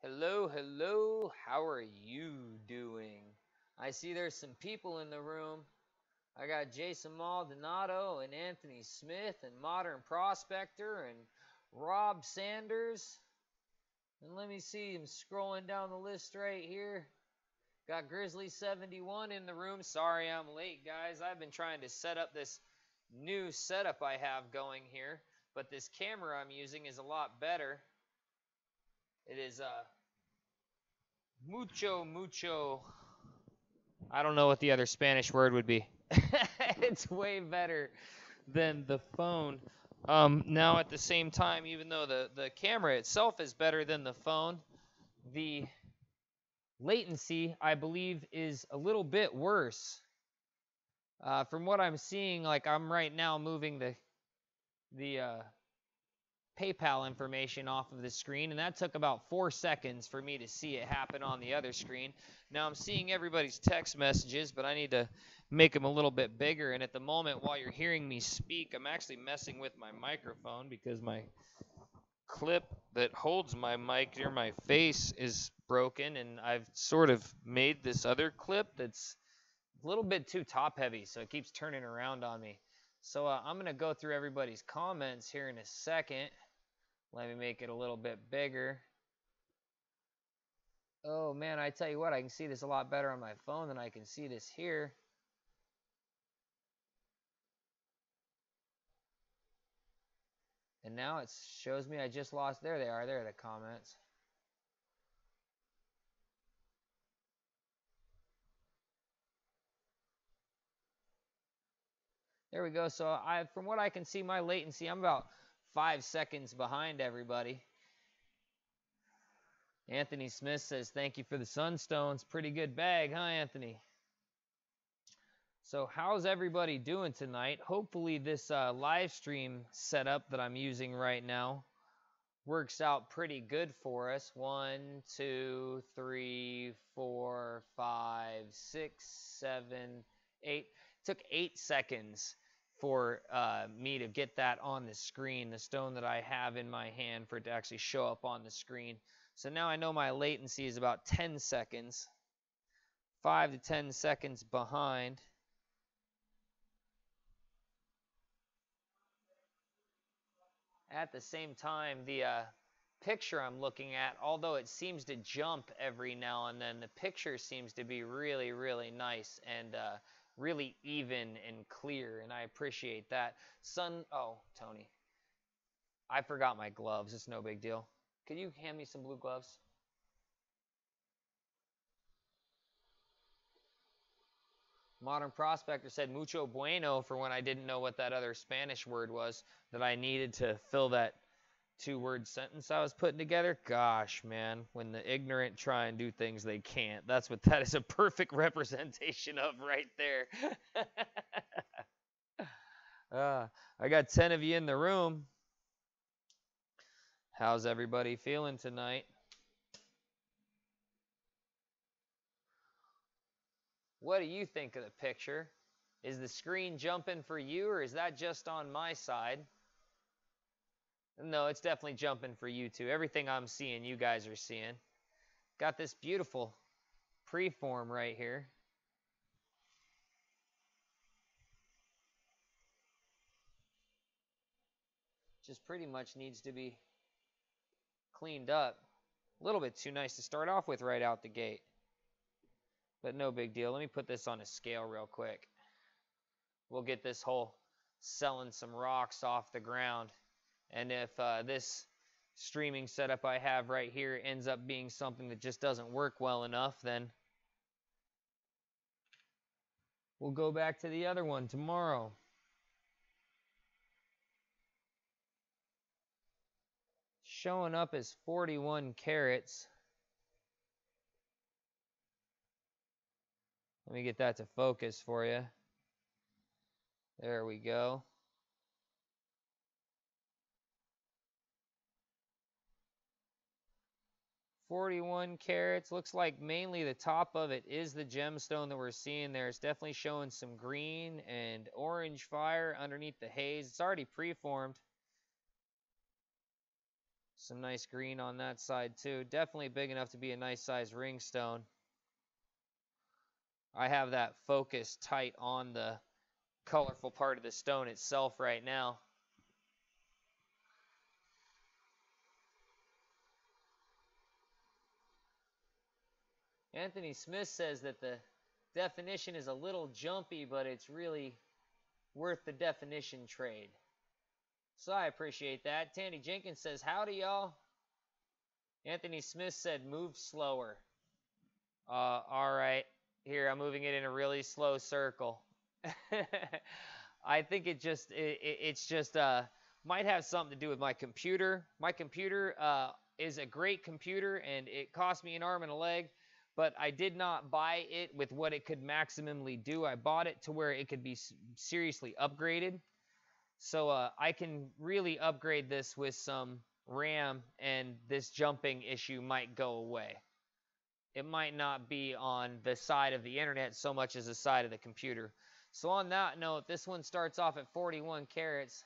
Hello, hello. How are you doing? I see there's some people in the room. I got Jason Maldonado and Anthony Smith and Modern Prospector and Rob Sanders. And let me see, I'm scrolling down the list right here. Got Grizzly71 in the room. Sorry I'm late, guys. I've been trying to set up this new setup I have going here, but this camera I'm using is a lot better. It is mucho. I don't know what the other Spanish word would be. It's way better than the phone. Now at the same time, even though the camera itself is better than the phone, the latency, I believe, is a little bit worse. From what I'm seeing, like I'm right now moving the PayPal information off of the screen, and that took about 4 seconds for me to see it happen on the other screen. Now I'm seeing everybody's text messages, but I need to make them a little bit bigger. And at the moment, while you're hearing me speak, I'm actually messing with my microphone because my clip that holds my mic near my face is broken, and I've sort of made this other clip that's a little bit too top heavy, so it keeps turning around on me. So I'm going to go through everybody's comments here in a second. Let me make it a little bit bigger. Oh man, I tell you what, I can see this a lot better on my phone than I can see this here. And now it shows me I just lost. There they are. There are the comments. There we go. So from what I can see, my latency, I'm about 5 seconds behind everybody. Anthony Smith says, thank you for the sunstones. Pretty good bag, huh, Anthony? So how's everybody doing tonight? Hopefully this live stream setup that I'm using right now works out pretty good for us. 1, 2, 3, 4, 5, 6, 7, 8. It took 8 seconds for me to get that on the screen, the stone that I have in my hand, for it to actually show up on the screen. So now I know my latency is about 10 seconds, 5 to 10 seconds behind. At the same time, the picture I'm looking at, although it seems to jump every now and then, the picture seems to be really, really nice and really even and clear, and I appreciate that. Oh, Tony, I forgot my gloves. It's no big deal. Could you hand me some blue gloves? Modern Prospector said mucho bueno for when I didn't know what that other Spanish word was that I needed to fill that 2-word sentence I was putting together. Gosh, man, when the ignorant try and do things they can't. That's what that is a perfect representation of right there. I got 10 of you in the room. How's everybody feeling tonight? What do you think of the picture? Is the screen jumping for you, or is that just on my side? No, it's definitely jumping for you too. Everything I'm seeing, you guys are seeing. Got this beautiful preform right here. Just pretty much needs to be cleaned up. A little bit too nice to start off with right out the gate. But no big deal. Let me put this on a scale real quick. We'll get this whole selling some rocks off the ground. And if this streaming setup I have right here ends up being something that just doesn't work well enough, then we'll go back to the other one tomorrow. Showing up as 41 carats. Let me get that to focus for you. There we go. $41 carats. Looks like mainly the top of it is the gemstone that we're seeing there. It's definitely showing some green and orange fire underneath the haze. It's already preformed. Some nice green on that side too. Definitely big enough to be a nice size ring stone. I have that focus tight on the colorful part of the stone itself right now. Anthony Smith says that the definition is a little jumpy, but it's really worth the definition trade. So I appreciate that. Tandy Jenkins says, howdy, y'all. Anthony Smith said, move slower. All right. Here, I'm moving it in a really slow circle. I think it's just might have something to do with my computer. My computer is a great computer, and it cost me an arm and a leg, but I did not buy it with what it could maximally do. I bought it to where it could be seriously upgraded. So I can really upgrade this with some RAM, and this jumping issue might go away. It might not be on the side of the internet so much as the side of the computer. So on that note, this one starts off at 41 carats.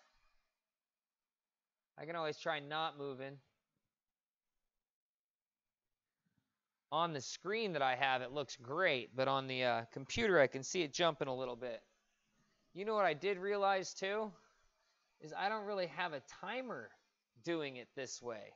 I can always try not moving. On the screen that I have, it looks great, but on the computer, I can see it jumping a little bit. You know what I did realize too? Is I don't really have a timer doing it this way.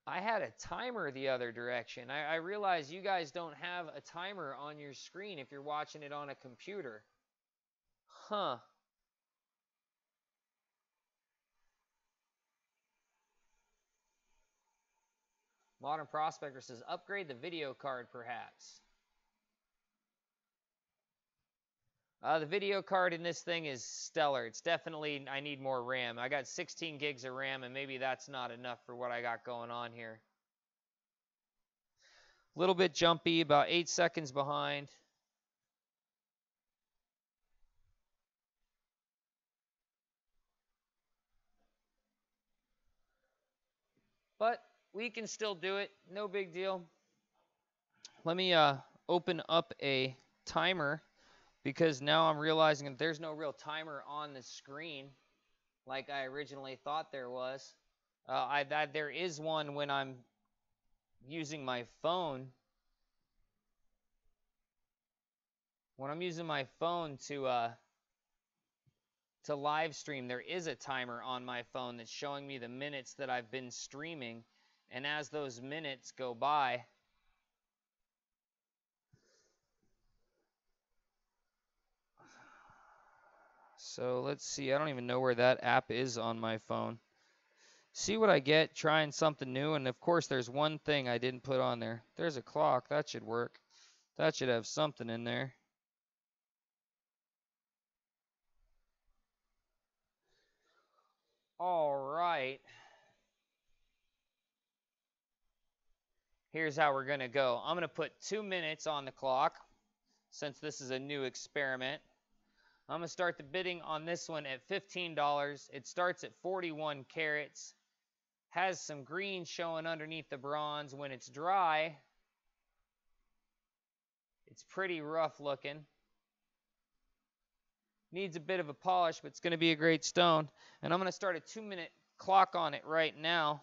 I had a timer the other direction. I realize you guys don't have a timer on your screen if you're watching it on a computer. Huh. Modern Prospector says, upgrade the video card perhaps. The video card in this thing is stellar. It's definitely, I need more RAM. I got 16 gigs of RAM, and maybe that's not enough for what I got going on here. A little bit jumpy, about 8 seconds behind. But we can still do it. No big deal. Let me open up a timer, because now I'm realizing that there's no real timer on the screen like I originally thought there was. There is one when I'm using my phone. When I'm using my phone to live stream, there is a timer on my phone that's showing me the minutes that I've been streaming. And as those minutes go by, so let's see, I don't even know where that app is on my phone. See what I get trying something new, and of course there's one thing I didn't put on there. There's a clock. That should work. That should have something in there. All right. Here's how we're going to go. I'm going to put 2 minutes on the clock since this is a new experiment. I'm going to start the bidding on this one at $15. It starts at 41 carats. Has some green showing underneath the bronze. When it's dry, it's pretty rough looking. Needs a bit of a polish, but it's going to be a great stone. And I'm going to start a 2-minute clock on it right now.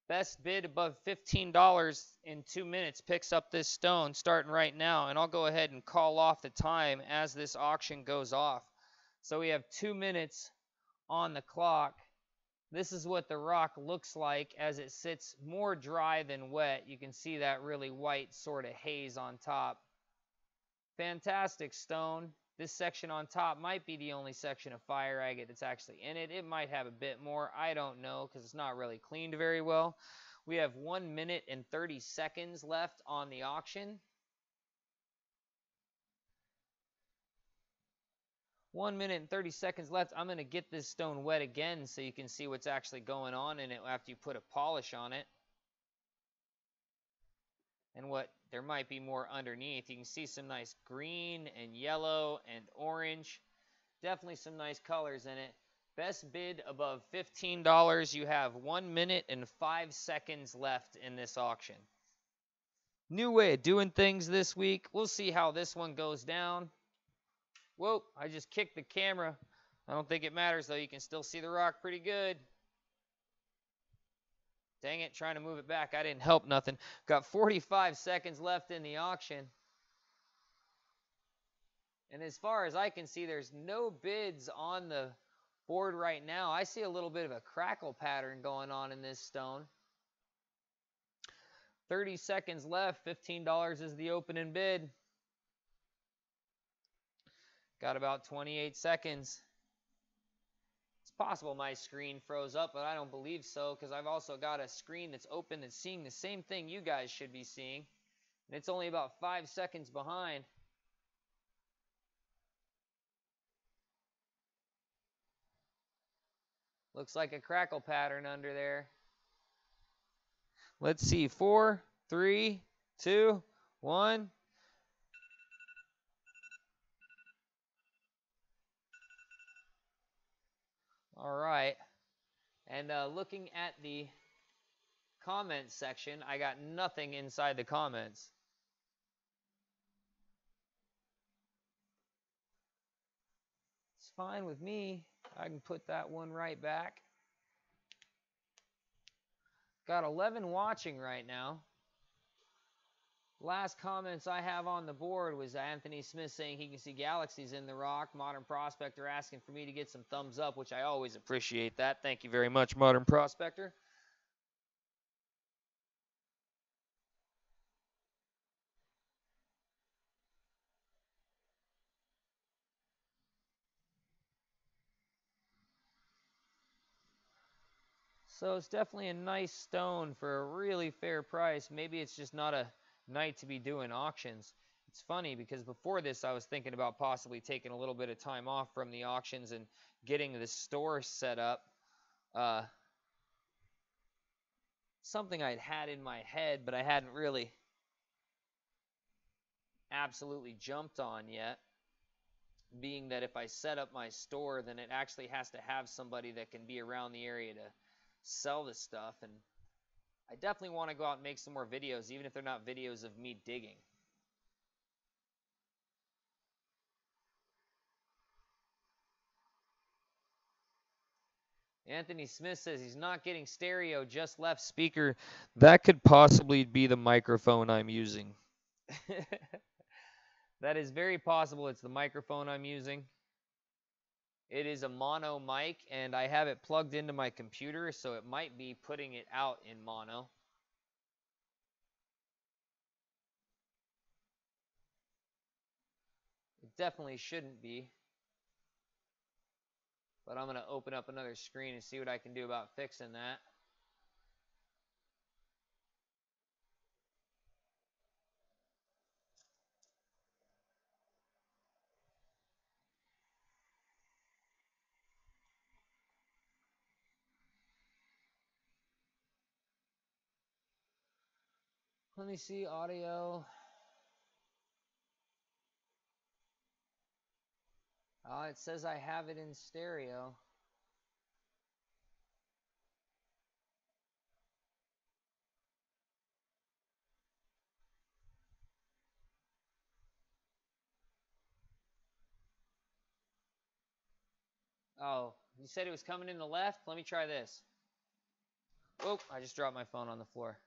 Best bid above $15 in 2 minutes picks up this stone starting right now. And I'll go ahead and call off the time as this auction goes off. So we have 2 minutes on the clock. This is what the rock looks like as it sits more dry than wet. You can see that really white sort of haze on top. Fantastic stone. This section on top might be the only section of fire agate that's actually in it. It might have a bit more. I don't know because it's not really cleaned very well. We have 1 minute and 30 seconds left on the auction. 1 minute and 30 seconds left. I'm going to get this stone wet again so you can see what's actually going on in it after you put a polish on it. And what there might be more underneath. You can see some nice green and yellow and orange. Definitely some nice colors in it. Best bid above $15. You have 1 minute and 5 seconds left in this auction. New way of doing things this week. We'll see how this one goes down. Whoa, I just kicked the camera. I don't think it matters, though. You can still see the rock pretty good. Dang it, trying to move it back. I didn't help nothing. Got 45 seconds left in the auction. And as far as I can see, there's no bids on the board right now. I see a little bit of a crackle pattern going on in this stone. 30 seconds left. $15 is the opening bid. Got about 28 seconds. It's possible my screen froze up, but I don't believe so, because I've also got a screen that's open that's seeing the same thing you guys should be seeing. And it's only about 5 seconds behind. Looks like a crackle pattern under there. Let's see. 4, 3, 2, 1. All right. And looking at the comments section, I got nothing inside the comments. It's fine with me. I can put that one right back. Got 11 watching right now. Last comments I have on the board was Anthony Smith saying he can see galaxies in the rock. Modern Prospector asking for me to get some thumbs up, which I always appreciate that. Thank you very much, Modern Prospector. So it's definitely a nice stone for a really fair price. Maybe it's just not a night to be doing auctions. It's funny because before this I was thinking about possibly taking a little bit of time off from the auctions and getting the store set up. Something I'd had in my head, but I hadn't really absolutely jumped on yet. Being that if I set up my store, then it actually has to have somebody that can be around the area to sell the stuff. And I definitely want to go out and make some more videos, even if they're not videos of me digging. Anthony Smith says he's not getting stereo, just left speaker. That could possibly be the microphone I'm using. That is very possible it's the microphone I'm using. It is a mono mic, and I have it plugged into my computer, so it might be putting it out in mono. It definitely shouldn't be. But I'm going to open up another screen and see what I can do about fixing that. Let me see audio. It says I have it in stereo. Oh, you said it was coming in the left? Let me try this. Oh, I just dropped my phone on the floor.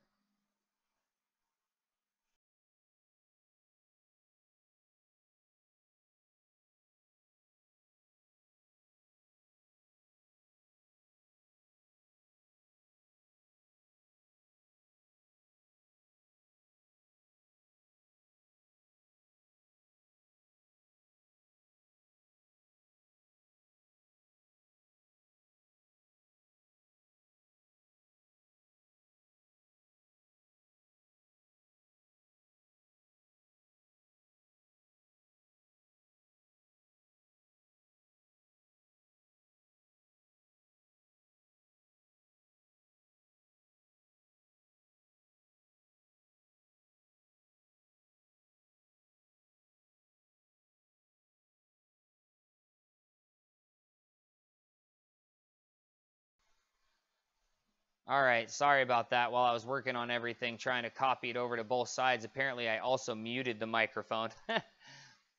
All right, sorry about that. While I was working on everything, trying to copy it over to both sides, apparently I also muted the microphone.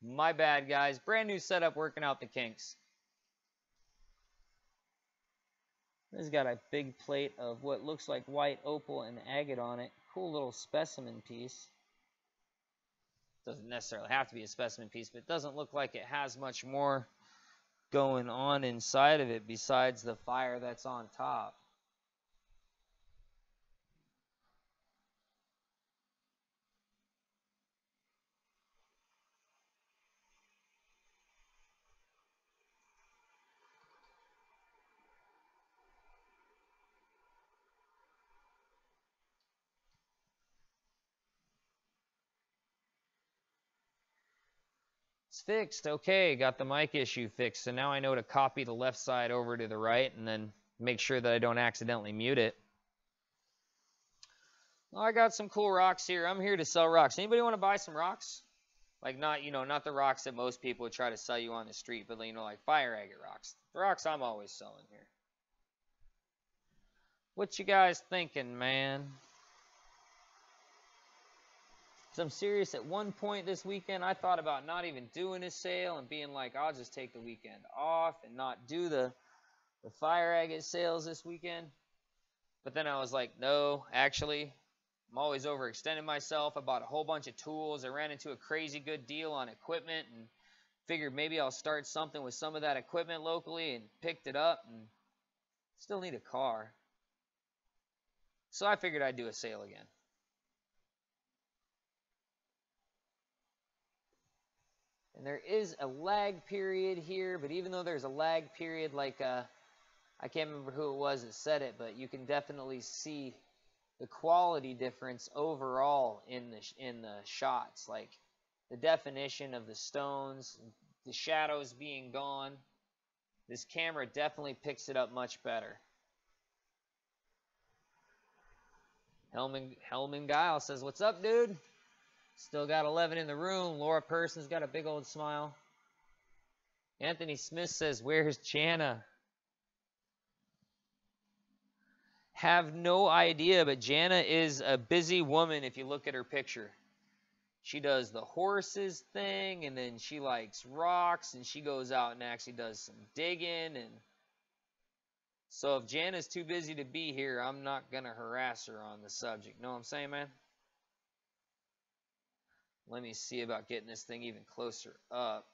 My bad, guys. Brand new setup, working out the kinks. This has got a big plate of what looks like white opal and agate on it. Cool little specimen piece. Doesn't necessarily have to be a specimen piece, but it doesn't look like it has much more going on inside of it besides the fire that's on top. It's fixed. Okay, got the mic issue fixed. So now I know to copy the left side over to the right and then make sure that I don't accidentally mute it. Well, I got some cool rocks here. I'm here to sell rocks. Anybody want to buy some rocks? Like not, not the rocks that most people would try to sell you on the street, but like fire agate rocks. The rocks I'm always selling here. What you guys thinking, man? So I'm serious. At one point this weekend, I thought about not even doing a sale and being like, I'll just take the weekend off and not do the fire agate sales this weekend. But then I was like, no, actually, I'm always overextending myself. I bought a whole bunch of tools. I ran into a crazy good deal on equipment and figured maybe I'll start something with some of that equipment locally, and picked it up and still need a car. So I figured I'd do a sale again. And there is a lag period here, but even though there's a lag period, like I can't remember who it was that said it, but you can definitely see the quality difference overall in the shots, like the definition of the stones, the shadows being gone. This camera definitely picks it up much better. Hellman Guile says, "What's up, dude? Still got 11 in the room." Laura Person's got a big old smile. Anthony Smith says, "Where's Jana?" Have no idea, but Jana is a busy woman if you look at her picture. She does the horses thing, and then she likes rocks, and she goes out and actually does some digging. And so if Jana's too busy to be here, I'm not going to harass her on the subject. Know what I'm saying, man? Let me see about getting this thing even closer up.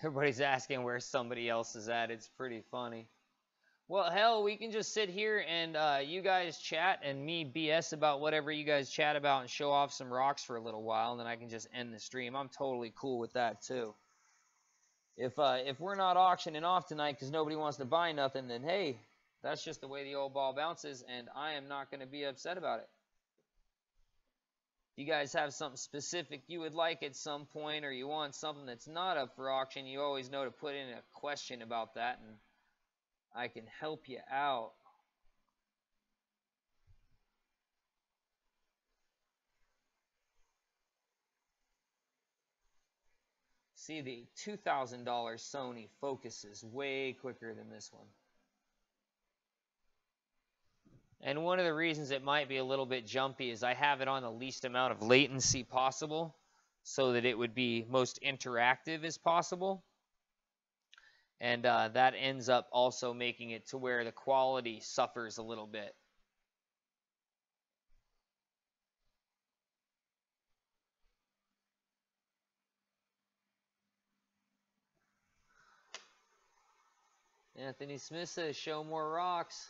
Everybody's asking where somebody else is at. It's pretty funny. Well, hell, we can just sit here and you guys chat and me BS about whatever you guys chat about and show off some rocks for a little while, and then I can just end the stream. I'm totally cool with that, too. If we're not auctioning off tonight because nobody wants to buy nothing, then hey, that's just the way the old ball bounces, and I am not going to be upset about it. If you guys have something specific you would like at some point, or you want something that's not up for auction, you always know to put in a question about that, and I can help you out. See, the $2,000 Sony focuses way quicker than this one. And one of the reasons it might be a little bit jumpy is I have it on the least amount of latency possible so that it would be most interactive as possible. And that ends up also making it to where the quality suffers a little bit. Anthony Smith says, show more rocks.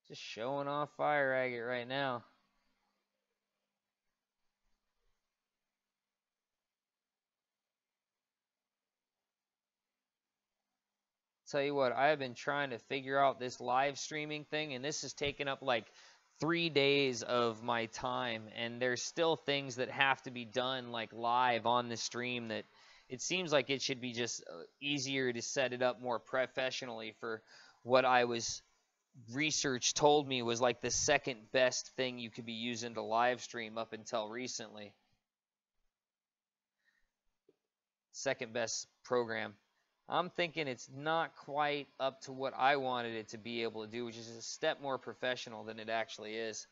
Just showing off fire agate right now. Tell you what, I have been trying to figure out this live streaming thing, and this has taken up like 3 days of my time, and there's still things that have to be done like live on the stream that it seems like it should be just easier to set it up more professionally for what I was research told me was like the second best thing you could be using to live stream up until recently. Second best program. I'm thinking it's not quite up to what I wanted it to be able to do, which is a step more professional than it actually is.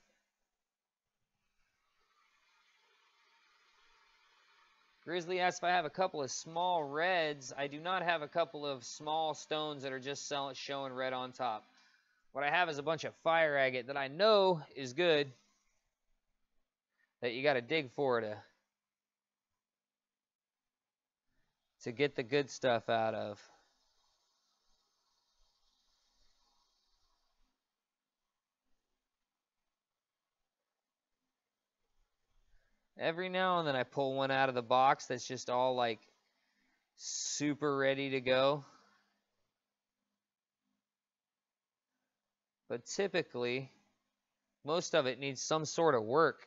Grizzly asks if I have a couple of small reds. I do not have a couple of small stones that are just showing red on top. What I have is a bunch of fire agate that I know is good, that you got to dig for to get the good stuff out of. Every now and then I pull one out of the box that's just all like super ready to go. But typically, most of it needs some sort of work.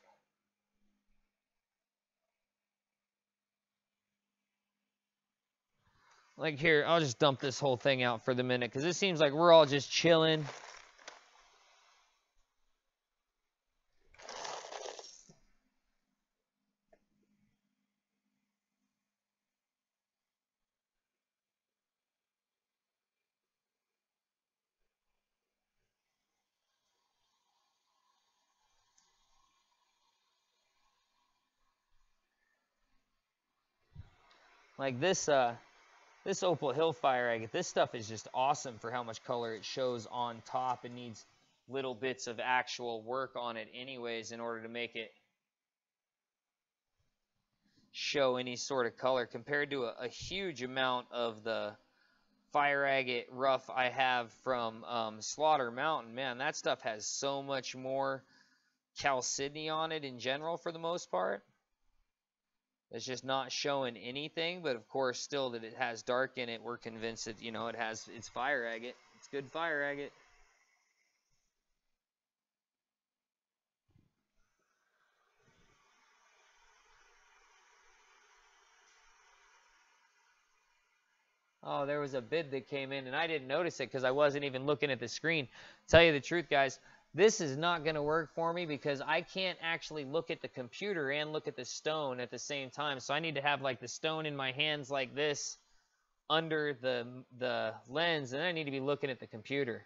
Like here, I'll just dump this whole thing out for the minute because it seems like we're all just chilling. Like this Opal Hill fire agate, this stuff is just awesome for how much color it shows on top. It needs little bits of actual work on it anyways in order to make it show any sort of color compared to a huge amount of the fire agate rough I have from Slaughter Mountain. Man, that stuff has so much more chalcedony on it in general for the most part. It's just not showing anything, but of course still that it has dark in it, we're convinced that, you know, it's fire agate. It's good fire agate. Oh, there was a bid that came in, and I didn't notice it because I wasn't even looking at the screen. Tell you the truth, guys, this is not going to work for me because I can't actually look at the computer and look at the stone at the same time. So I need to have like the stone in my hands like this under the lens, and then I need to be looking at the computer.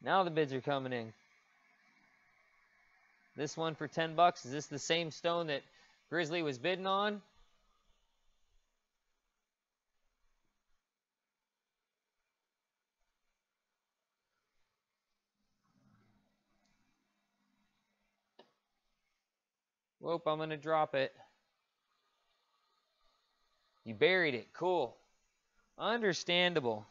Now the bids are coming in. This one for 10 bucks. Is this the same stone that Grizzly was bidding on? Whoop, I'm going to drop it. You buried it. Cool. Understandable.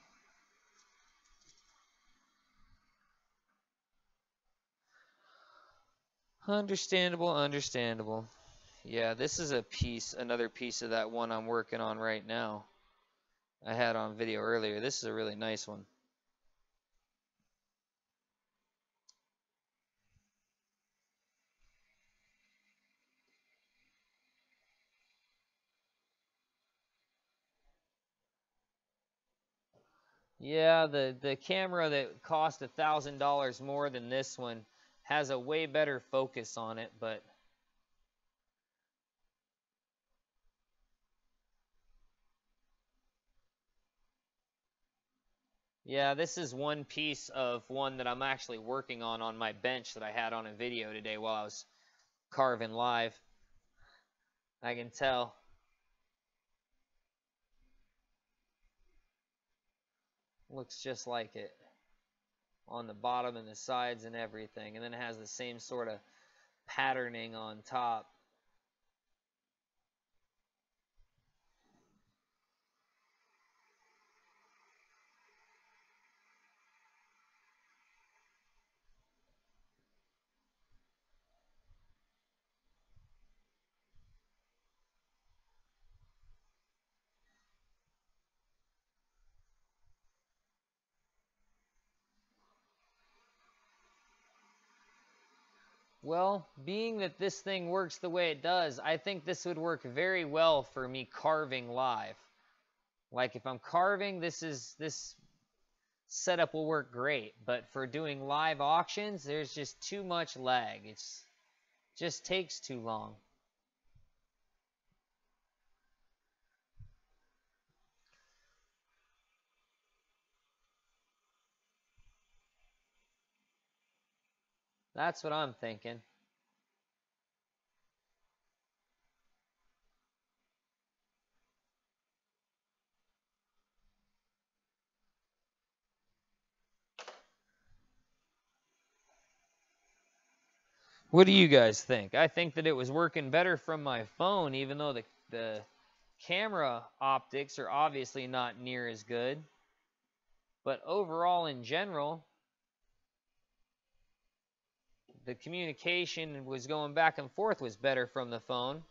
Understandable. Yeah, this is another piece of that one I'm working on right now. I had on video earlier. This is a really nice one. Yeah, the camera that cost $1,000 more than this one has a way better focus on it, but yeah, this is one piece of one that I'm actually working on my bench that I had on a video today while I was carving live. I can tell. Looks just like it on the bottom and the sides and everything. And then it has the same sort of patterning on top. Well, being that this thing works the way it does, I think this would work very well for me carving live. Like if I'm carving, this setup will work great. But for doing live auctions, there's just too much lag. It just takes too long. That's what I'm thinking. What do you guys think? I think that it was working better from my phone, even though the camera optics are obviously not near as good. But overall, in general, the communication was going back and forth was better from the phone.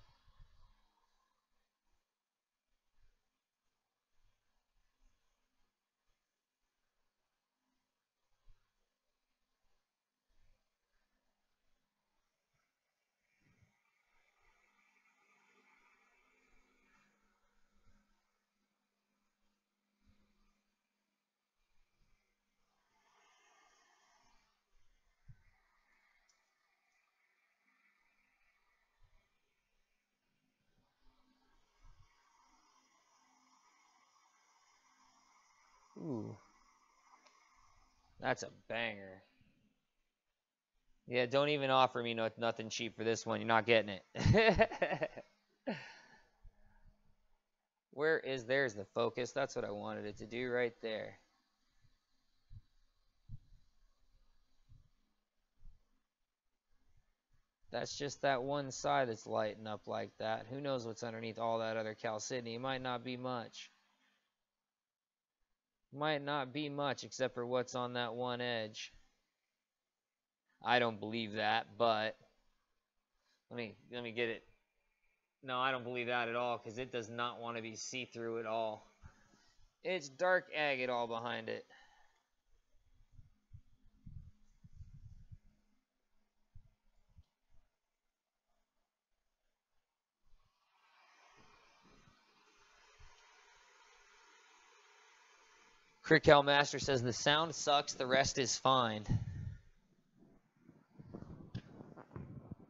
Ooh, that's a banger. Yeah, don't even offer me nothing cheap for this one. You're not getting it. There's the focus. That's what I wanted it to do right there. That's just that one side that's lighting up like that. Who knows what's underneath all that other calcitiny? It might not be much. Might not be much except for what's on that one edge. I don't believe that, but let me get it. No, I don't believe that at all because it does not want to be see-through at all. It's dark agate all behind it. Crickell Master says the sound sucks, the rest is fine.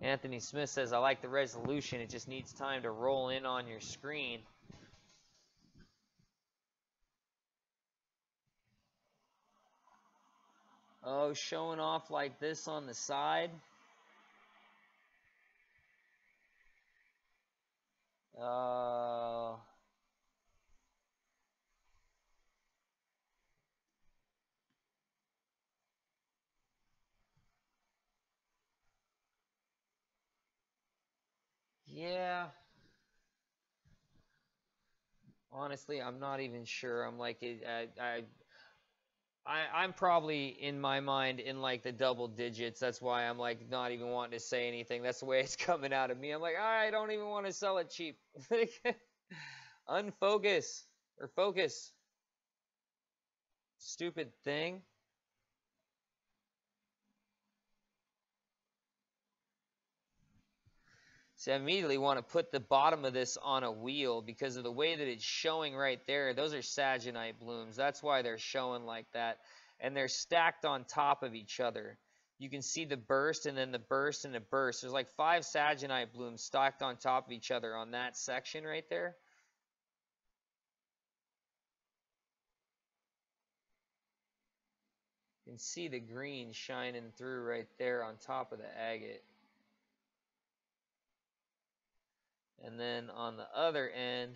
Anthony Smith says, I like the resolution. It just needs time to roll in on your screen. Oh, showing off like this on the side. Yeah. Honestly, I'm not even sure. I'm like, I'm probably in my mind in like the double digits. That's why I'm like not even wanting to say anything. That's the way it's coming out of me. I'm like, I don't even want to sell it cheap. Unfocus or focus. Stupid thing. So I immediately want to put the bottom of this on a wheel because of the way that it's showing right there. Those are saginite blooms. That's why they're showing like that. And they're stacked on top of each other. You can see the burst and then the burst and the burst. There's like 5 saginite blooms stacked on top of each other on that section right there. You can see the green shining through right there on top of the agate. And then on the other end,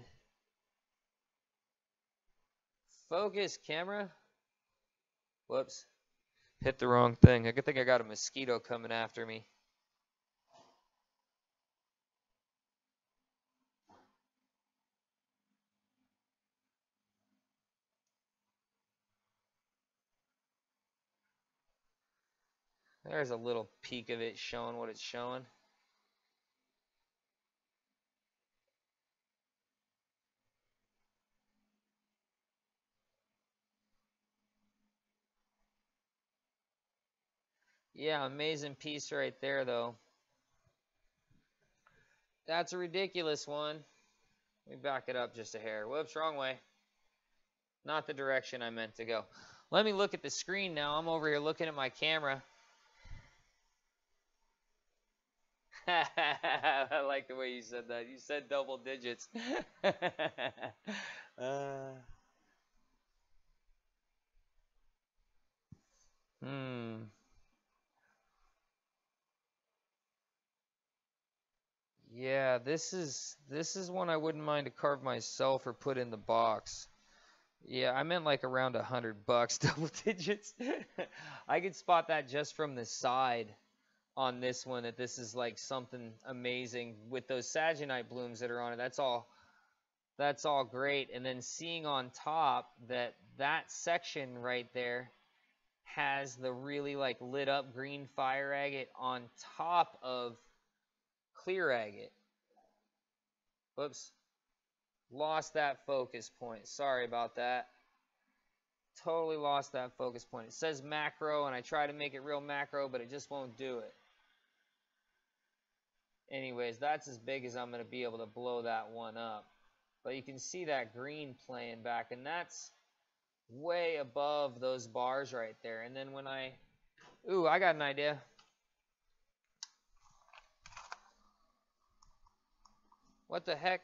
focus camera. Whoops. Hit the wrong thing. I think I got a mosquito coming after me. There's a little peek of it showing what it's showing. Yeah, amazing piece right there, though. That's a ridiculous one. Let me back it up just a hair. Whoops, wrong way. Not the direction I meant to go. Let me look at the screen now. I'm over here looking at my camera. I like the way you said that. You said double digits. Yeah, this is one I wouldn't mind to carve myself or put in the box. Yeah, I meant like around $100, double digits. I could spot that just from the side on this one, that this is like something amazing with those Saginite blooms that are on it. That's all great. And then seeing on top that section right there has the really like lit up green fire agate on top of clear agate. Whoops. Lost that focus point. Sorry about that. Totally lost that focus point. It says macro, and I try to make it real macro, but it just won't do it. Anyways, that's as big as I'm going to be able to blow that one up. But you can see that green playing back, and that's way above those bars right there. And then when I got an idea. What the heck?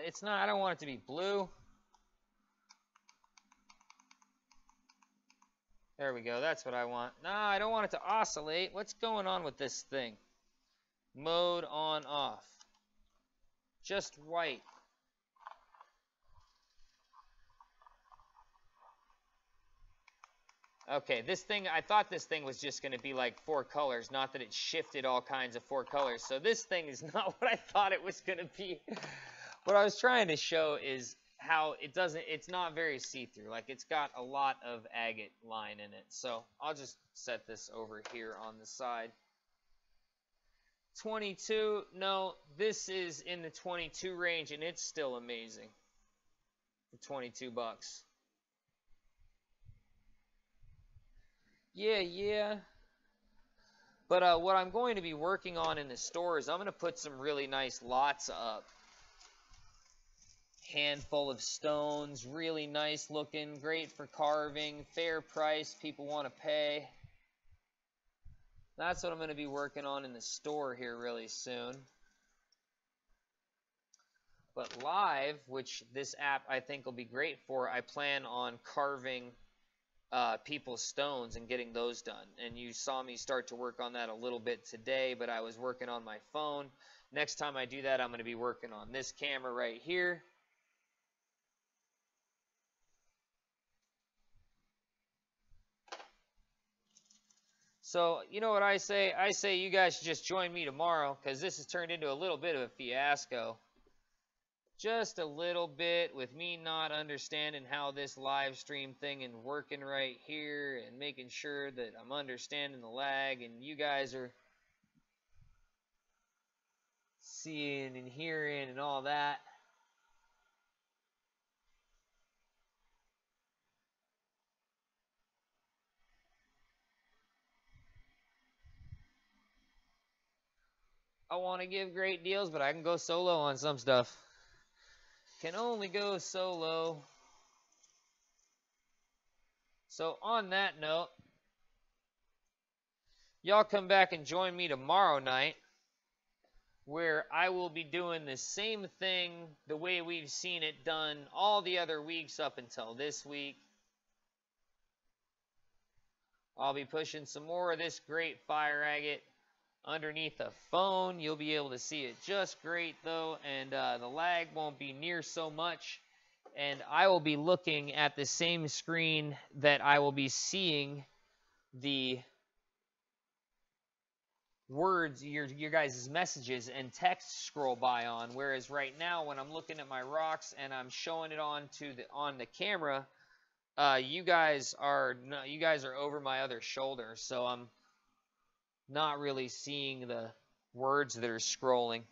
It's not, I don't want it to be blue. There we go, that's what I want. No, I don't want it to oscillate. What's going on with this thing? Mode on, off. Just white. Okay, this thing, I thought this thing was just going to be like 4 colors, not that it shifted all kinds of 4 colors. So this thing is not what I thought it was going to be. What I was trying to show is how it's not very see-through. Like, it's got a lot of agate line in it. So I'll just set this over here on the side. 22, no, this is in the 22 range, and it's still amazing for $22. Yeah. But what I'm going to be working on in the store is I'm going to put some really nice lots up. Handful of stones, really nice looking, great for carving, fair price, people want to pay. That's what I'm going to be working on in the store here really soon. But live, which this app I think will be great for, I plan on carving people's stones and getting those done. And you saw me start to work on that a little bit today, but I was working on my phone. Next time I do that, I'm going to be working on this camera right here. So, you know what I say? I say you guys should just join me tomorrow, because this has turned into a little bit of a fiasco. Just a little bit with me not understanding how this live stream thing and working right here and making sure that I'm understanding the lag and you guys are seeing and hearing and all that. I want to give great deals, but I can go solo on some stuff. Can only go solo. So on that note, y'all come back and join me tomorrow night, where I will be doing the same thing the way we've seen it done all the other weeks up until this week. I'll be pushing some more of this great fire agate underneath the phone. You'll be able to see it just great though, and the lag won't be near so much. And I will be looking at the same screen that I will be seeing the words, your guys' messages and text scroll by on. Whereas right now, when I'm looking at my rocks and I'm showing it on the camera, you guys are over my other shoulder, so I'm not really seeing the words that are scrolling.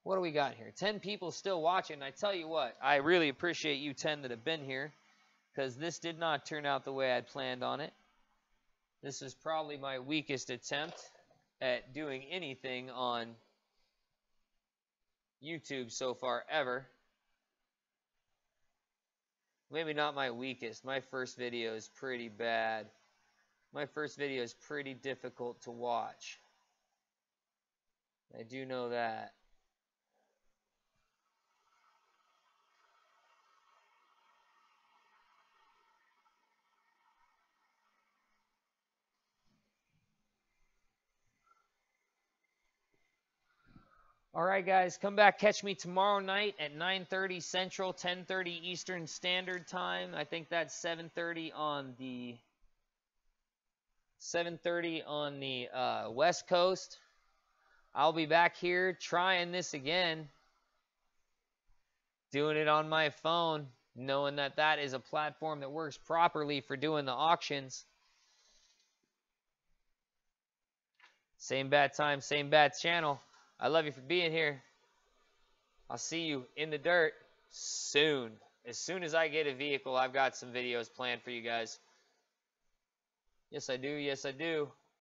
What do we got here? 10 people still watching. I tell you what, I really appreciate you 10 that have been here, because this did not turn out the way I'd planned on it. This is probably my weakest attempt at doing anything on YouTube so far ever. Maybe not my weakest. My first video is pretty bad. My first video is pretty difficult to watch. I do know that. All right, guys, come back. Catch me tomorrow night at 9:30 Central, 10:30 Eastern Standard Time. I think that's 7:30 on the West Coast. I'll be back here trying this again, doing it on my phone, knowing that that is a platform that works properly for doing the auctions. Same bad time, same bad channel. I love you for being here. I'll see you in the dirt soon. As soon as I get a vehicle, I've got some videos planned for you guys. Yes, I do. Yes, I do.